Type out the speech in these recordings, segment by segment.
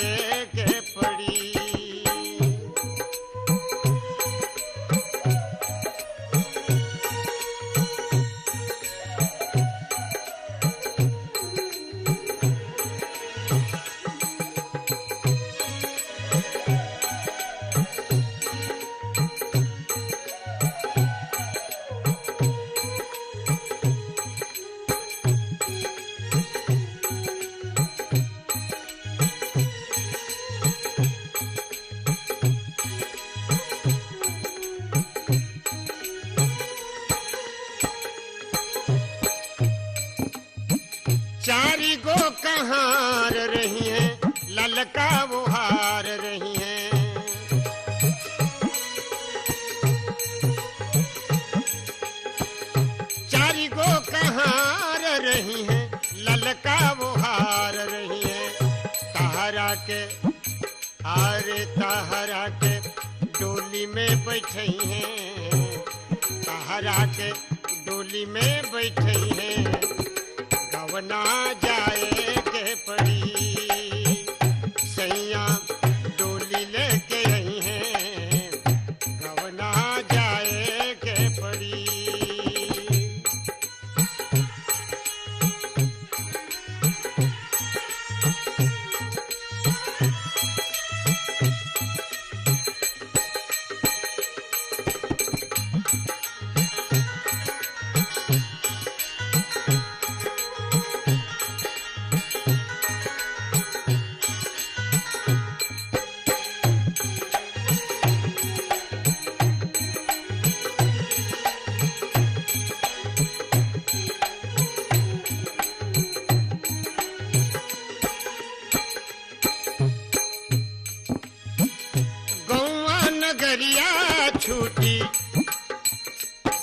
जाए के पड़ी। चारी गो कहार रही हैं, ललका वो हार रही हैं। चारी गो कहार रही हैं, ललका वो हार रही हैं। तहरा के आरे तहरा के डोली में बैठी हैं, तहरा के डोली में बैठी हैं। गवना जाए के पड़ी, सैया डोली लेके आई हैं, गवना जाए के पड़ी। नगरिया छूटी,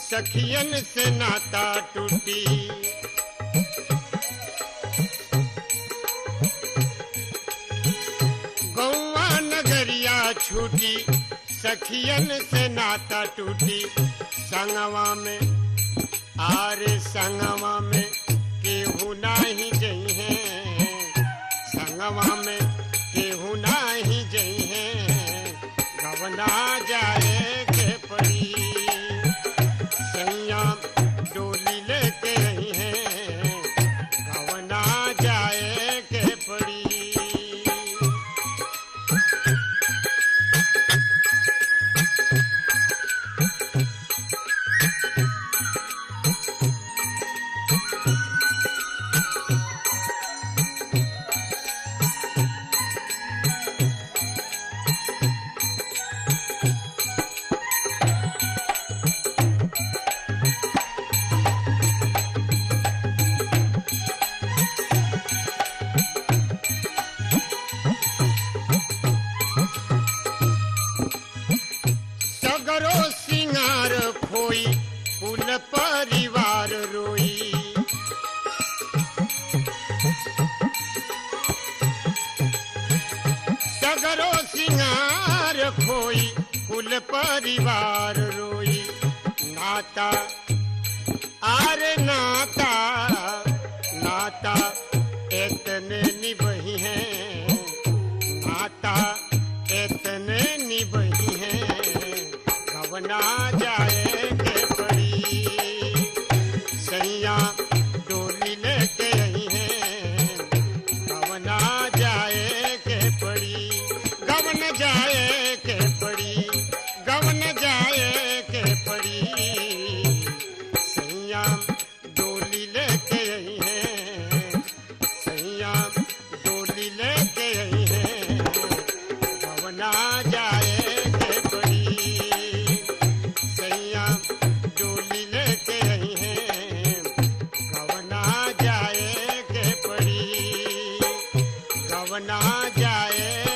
सखियन से नाता टूटी। गौवा नगरिया छूटी, सखियन से नाता टूटी। संगवा में आरे संगवा में केहू नाही जई हैं, संगवा में केहू नाही जई हैं। गवना जाए के पड़ी, सैया डोली लेके आई हैं, गवना जाए के पड़ी। खोई कुल परिवार रोई, सगरो सिंगार खोई कुल परिवार रोई। नाता आरे नाता नाता इतने निभही हैं, नाता इतने निभही हैं। गवना जाए के पड़ी, सैया डोली लेके आई हैं, गवना जाए के पड़ी। गवन जाए के पड़ी, गवन जाए के पड़ी, सैया डोली लेके आई हैं, सैया डोली लेके आई हैं, गवना जाए के पड़ी, सैया डोली लेके आई हैं, गवना जाए के पड़ी, गवना जाए